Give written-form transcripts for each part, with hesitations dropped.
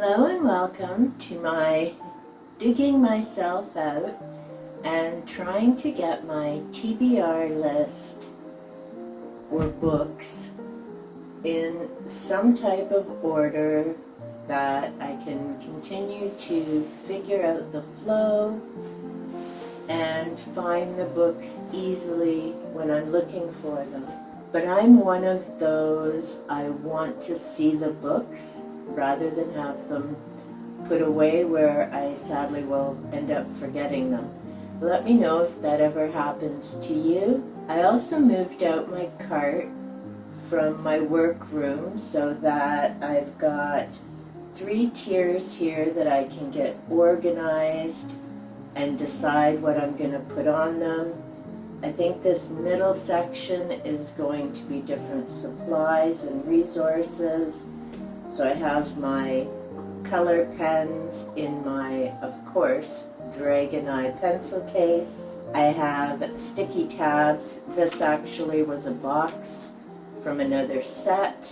Hello and welcome to my digging myself out and trying to get my TBR list or books in some type of order that I can continue to figure out the flow and find the books easily when I'm looking for them. But I'm one of those, I want to see the books rather than have them put away where I sadly will end up forgetting them. Let me know if that ever happens to you. I also moved out my cart from my workroom so that I've got 3 tiers here that I can get organized and decide what I'm going to put on them. I think this middle section is going to be different supplies and resources. So I have my color pens in my, of course, Dragon Eye pencil case. I have sticky tabs. This actually was a box from another set,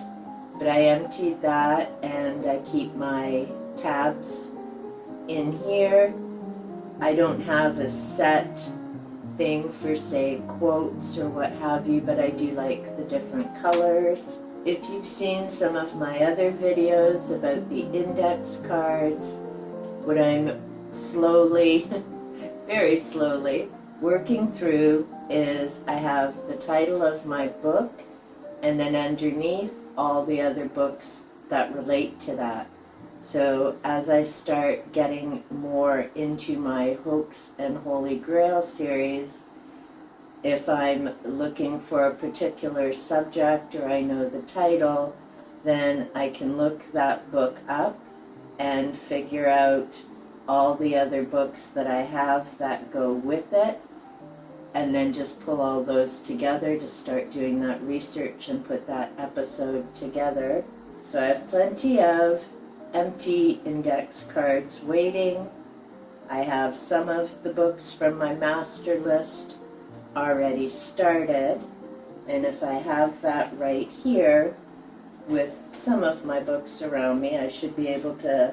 but I emptied that and I keep my tabs in here. I don't have a set thing for, say, quotes or what have you, but I do like the different colors. If you've seen some of my other videos about the index cards, what I'm slowly, very slowly, working through is I have the title of my book and then underneath all the other books that relate to that. So as I start getting more into my Hoax and Holy Grail series, if I'm looking for a particular subject or I know the title, then I can look that book up and figure out all the other books that I have that go with it, and then just pull all those together to start doing that research and put that episode together. So I have plenty of empty index cards waiting. I have some of the books from my master list already started, and if I have that right here with some of my books around me, I should be able to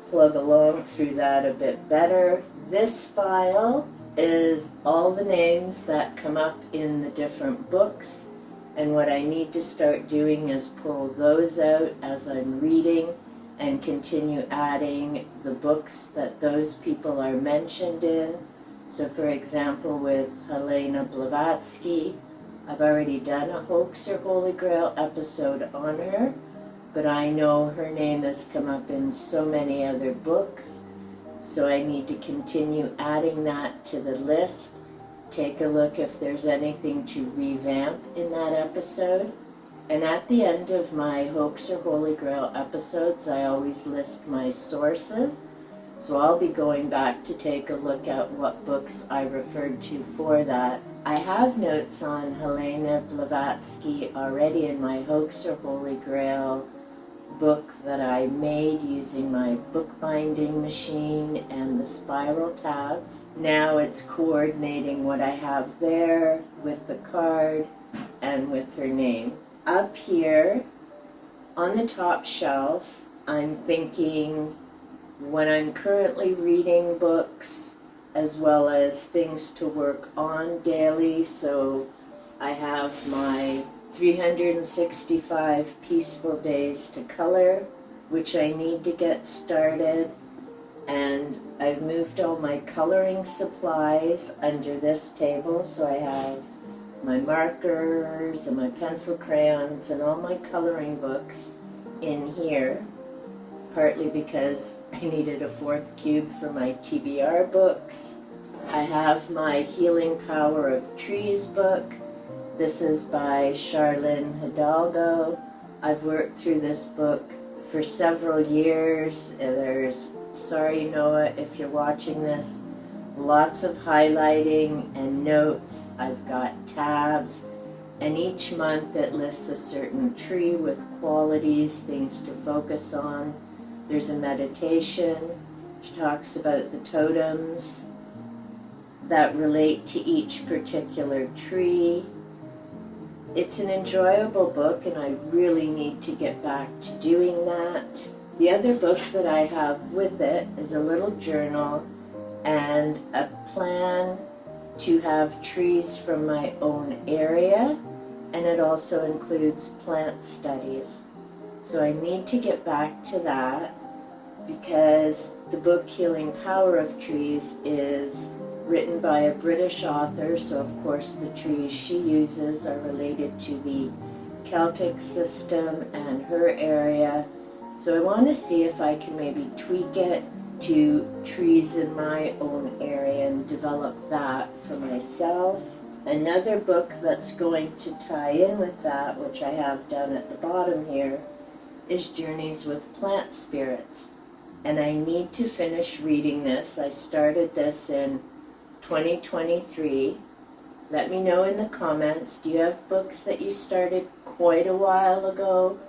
plug along through that a bit better. This file is all the names that come up in the different books, and what I need to start doing is pull those out as I'm reading and continue adding the books that those people are mentioned in. So for example, with Helena Blavatsky, I've already done a Hoax or Holy Grail episode on her, but I know her name has come up in so many other books, so I need to continue adding that to the list, take a look if there's anything to revamp in that episode. And at the end of my Hoax or Holy Grail episodes, I always list my sources. So I'll be going back to take a look at what books I referred to for that. I have notes on Helena Blavatsky already in my Hoax or Holy Grail book that I made using my bookbinding machine and the spiral tabs. Now it's coordinating what I have there with the card and with her name. Up here on the top shelf, I'm thinking when I'm currently reading books as well as things to work on daily. So I have my 365 peaceful days to color, which I need to get started, and I've moved all my coloring supplies under this table. So I have my markers and my pencil crayons and all my coloring books in here, partly because I needed a 4th cube for my TBR books. I have my Healing Power of Trees book. This is by Charlene Hidalgo. I've worked through this book for several years. There's, sorry Noah if you're watching this, lots of highlighting and notes. I've got tabs, and each month it lists a certain tree with qualities, things to focus on. There's a meditation. She talks about the totems that relate to each particular tree. It's an enjoyable book, and I really need to get back to doing that. The other book that I have with it is a little journal and a plan to have trees from my own area, and it also includes plant studies. So I need to get back to that because the book Healing Power of Trees is written by a British author, so of course the trees she uses are related to the Celtic system and her area. So I want to see if I can maybe tweak it to trees in my own area and develop that for myself. Another book that's going to tie in with that, which I have down at the bottom here, is Journeys with Plant Spirits. And I need to finish reading this. I started this in 2023. Let me know in the comments, do you have books that you started quite a while ago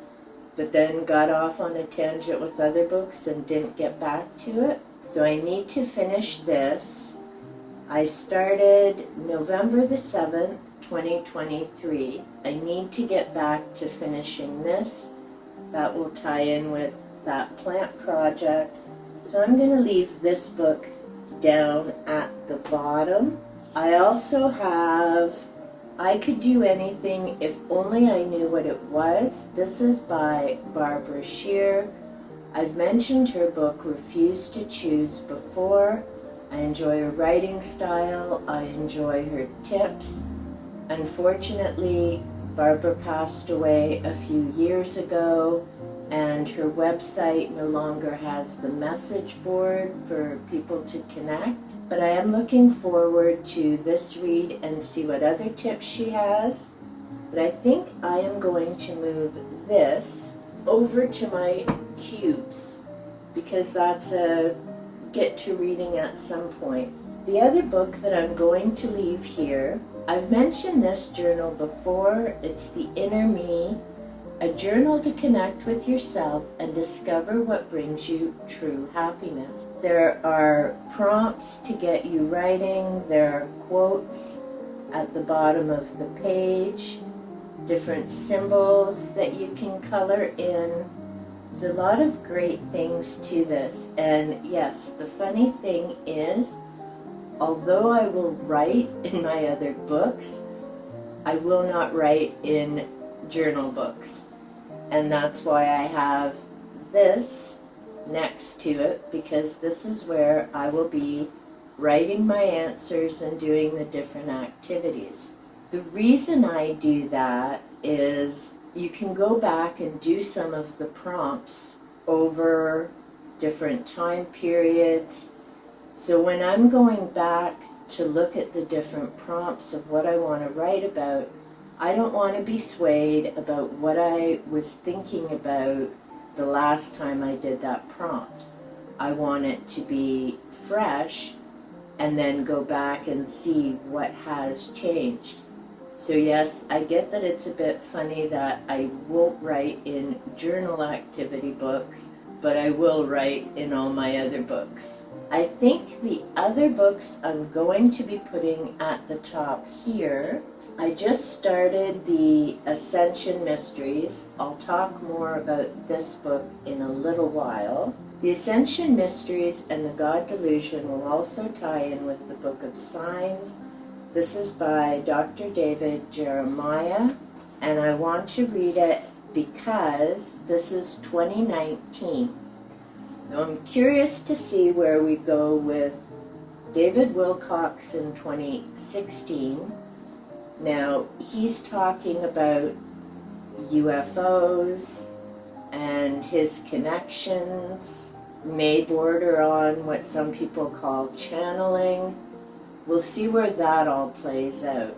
but then got off on a tangent with other books and didn't get back to it? So I need to finish this. I started November the 7th, 2023. I need to get back to finishing this. That will tie in with that plant project. So I'm going to leave this book down at the bottom. I also have I Could Do Anything If Only I Knew What It Was. This is by Barbara Shear. I've mentioned her book Refuse to Choose before. I enjoy her writing style. I enjoy her tips. Unfortunately, Barbara passed away a few years ago, and her website no longer has the message board for people to connect. But I am looking forward to this read and see what other tips she has. But I think I am going to move this over to my cubes because that's a get to reading at some point. The other book that I'm going to leave here, I've mentioned this journal before. It's The Inner Me, a journal to connect with yourself and discover what brings you true happiness. There are prompts to get you writing. There are quotes at the bottom of the page, different symbols that you can color in. There's a lot of great things to this. And yes, the funny thing is, although I will write in my other books, I will not write in journal books. And that's why I have this next to it, because this is where I will be writing my answers and doing the different activities. The reason I do that is you can go back and do some of the prompts over different time periods. So when I'm going back to look at the different prompts of what I want to write about, I don't want to be swayed about what I was thinking about the last time I did that prompt. I want it to be fresh and then go back and see what has changed. So yes, I get that it's a bit funny that I won't write in journal activity books, but I will write in all my other books. I think the other books I'm going to be putting at the top here, I just started the Ascension Mysteries. I'll talk more about this book in a little while. The Ascension Mysteries and the God Delusion will also tie in with the Book of Signs. This is by Dr. David Jeremiah, and I want to read it because this is 2019. Now I'm curious to see where we go with David Wilcox in 2016. Now, he's talking about UFOs and his connections may border on what some people call channeling. We'll see where that all plays out.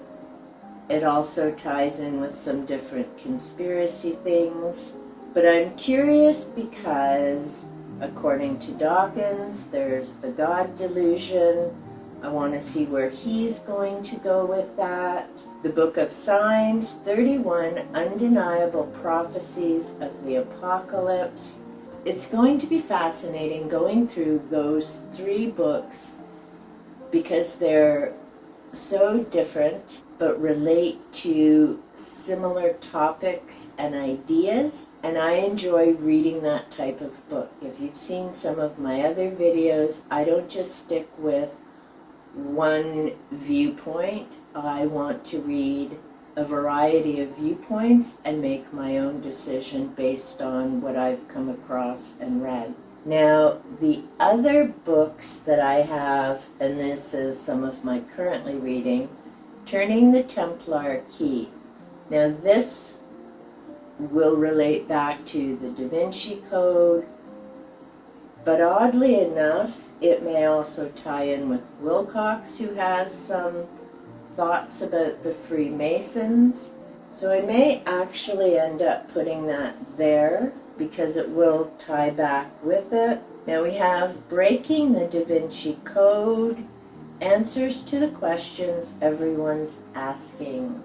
It also ties in with some different conspiracy things. But I'm curious because, according to Dawkins, there's the God Delusion. I want to see where he's going to go with that. The Book of Signs, 31 Undeniable Prophecies of the Apocalypse. It's going to be fascinating going through those three books because they're so different but relate to similar topics and ideas, and I enjoy reading that type of book. If you've seen some of my other videos, I don't just stick with one viewpoint. I want to read a variety of viewpoints and make my own decision based on what I've come across and read. Now, the other books that I have, and this is some of my currently reading, Turning the Templar Key. Now, this will relate back to the Da Vinci Code, but oddly enough, it may also tie in with Wilcox, who has some thoughts about the Freemasons. So I may actually end up putting that there because it will tie back with it. Now we have Breaking the Da Vinci Code, Answers to the Questions Everyone's Asking.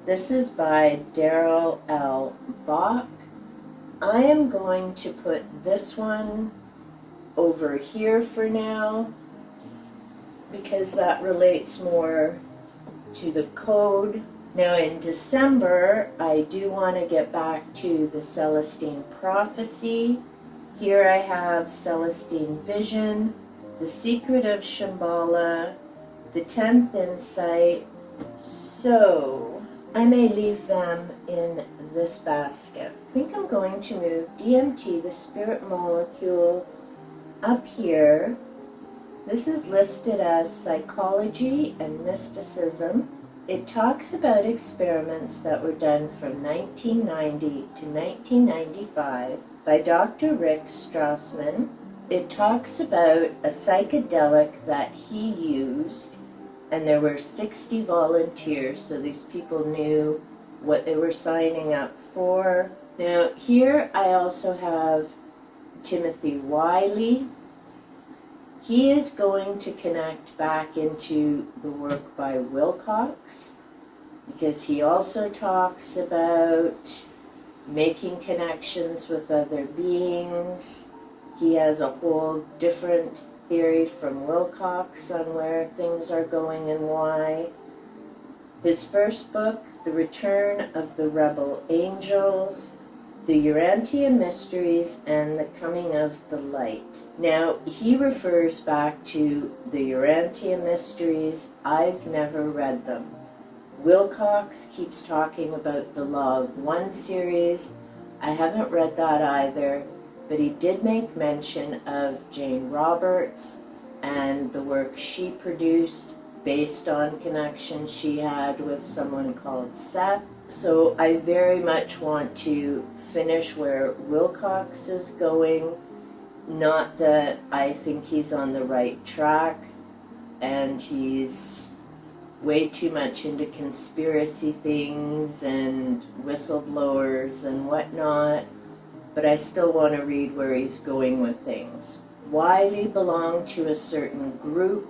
This is by Daryl L. Bach. I am going to put this one over here for now because that relates more to the code. Now in December, I do want to get back to the Celestine Prophecy. Here I have Celestine Vision, The Secret of Shambhala, The 10th Insight. So I may leave them in this basket. I think I'm going to move DMT, the spirit molecule, up here. This is listed as Psychology and Mysticism. It talks about experiments that were done from 1990 to 1995 by Dr. Rick Strassman. It talks about a psychedelic that he used, and there were 60 volunteers, so these people knew what they were signing up for. Now here I also have Timothy Wiley. He is going to connect back into the work by Wilcox because he also talks about making connections with other beings. He has a whole different theory from Wilcox on where things are going and why. His first book, The Return of the Rebel Angels, The Urantia Mysteries, and The Coming of the Light. Now, he refers back to the Urantia Mysteries. I've never read them. Wilcox keeps talking about the Law of One series. I haven't read that either, but he did make mention of Jane Roberts and the work she produced based on connections she had with someone called Seth. So I very much want to finish where Wilcox is going. Not that I think he's on the right track and he's way too much into conspiracy things and whistleblowers and whatnot, but I still want to read where he's going with things. Wiley belonged to a certain group.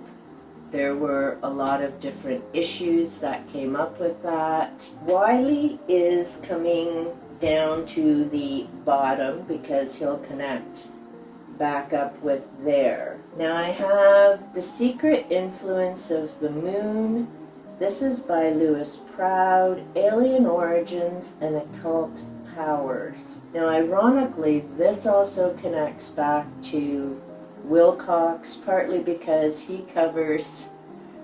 There were a lot of different issues that came up with that. Wiley is coming down to the bottom because he'll connect back up with there. Now I have The Secret Influence of the Moon. This is by Lewis Proud, Alien Origins and Occult Powers. Now ironically, this also connects back to Wilcox, partly because he covers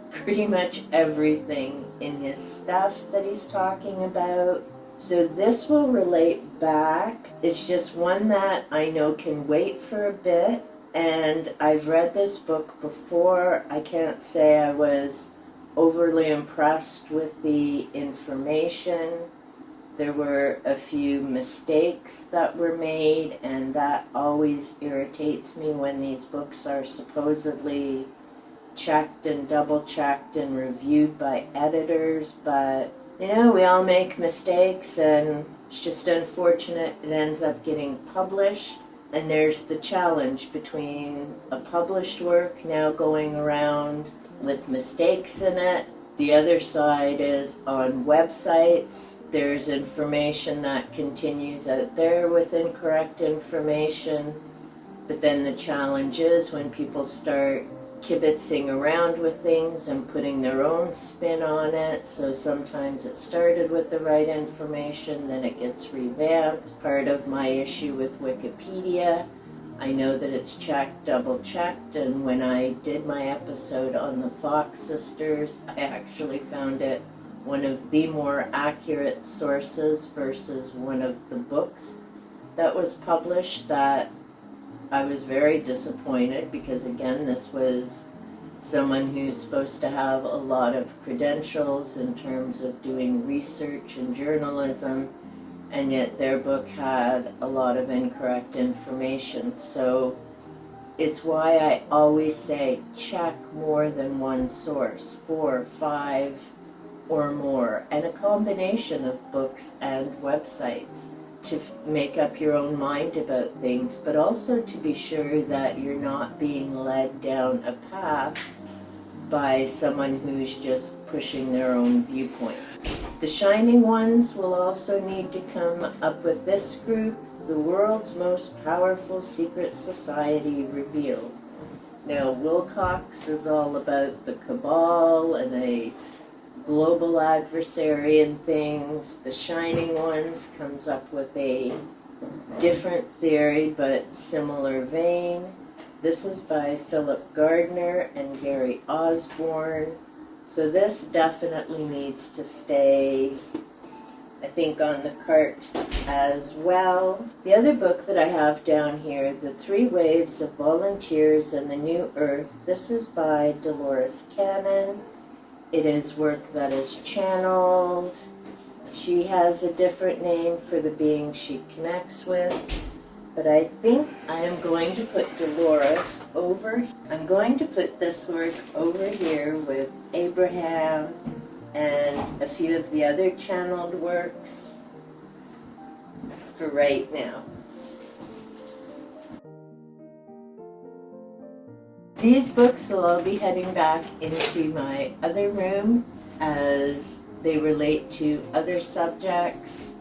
pretty much everything in his stuff that he's talking about. So this will relate back. It's just one that I know can wait for a bit, and I've read this book before. I can't say I was overly impressed with the information. There were a few mistakes that were made, and that always irritates me when these books are supposedly checked and double-checked and reviewed by editors, but you know, we all make mistakes, and it's just unfortunate it ends up getting published. And there's the challenge between a published work now going around with mistakes in it. The other side is on websites. There's information that continues out there with incorrect information. But then the challenge is when people start kibitzing around with things and putting their own spin on it. So sometimes it started with the right information, then it gets revamped. Part of my issue with Wikipedia, I know that it's checked, double checked, and when I did my episode on the Fox sisters, I actually found it one of the more accurate sources versus one of the books that was published that I was very disappointed, because again, this was someone who's supposed to have a lot of credentials in terms of doing research and journalism, and yet their book had a lot of incorrect information. So it's why I always say check more than one source, 4, 5, or more, and a combination of books and websites to make up your own mind about things, but also to be sure that you're not being led down a path by someone who's just pushing their own viewpoint. The shining ones will also need to come up with this group, The World's Most Powerful Secret Society Revealed. Now, Wilcox is all about the cabal and a global adversary and things. The Shining Ones comes up with a different theory but similar vein. This is by Philip Gardner and Gary Osborne. So this definitely needs to stay, I think, on the cart as well. The other book that I have down here, The 3 Waves of Volunteers and the New Earth, this is by Dolores Cannon. It is work that is channeled. She has a different name for the being she connects with, but I think I am going to put Dolores over. I'm going to put this work over here with Abraham and a few of the other channeled works for right now. These books will all be heading back into my other room as they relate to other subjects.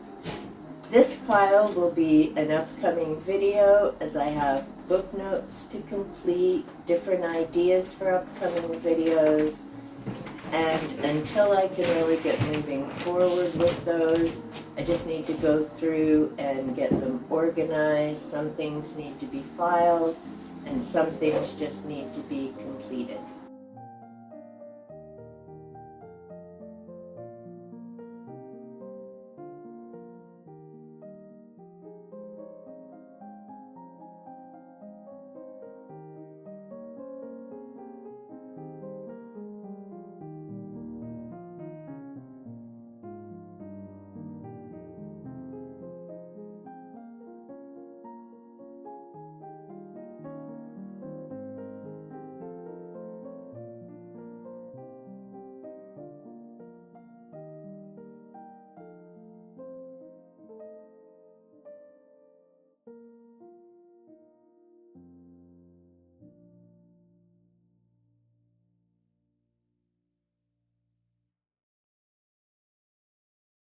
This pile will be an upcoming video, as I have book notes to complete, different ideas for upcoming videos, and until I can really get moving forward with those, I just need to go through and get them organized. Some things need to be filed, and some things just need to be completed.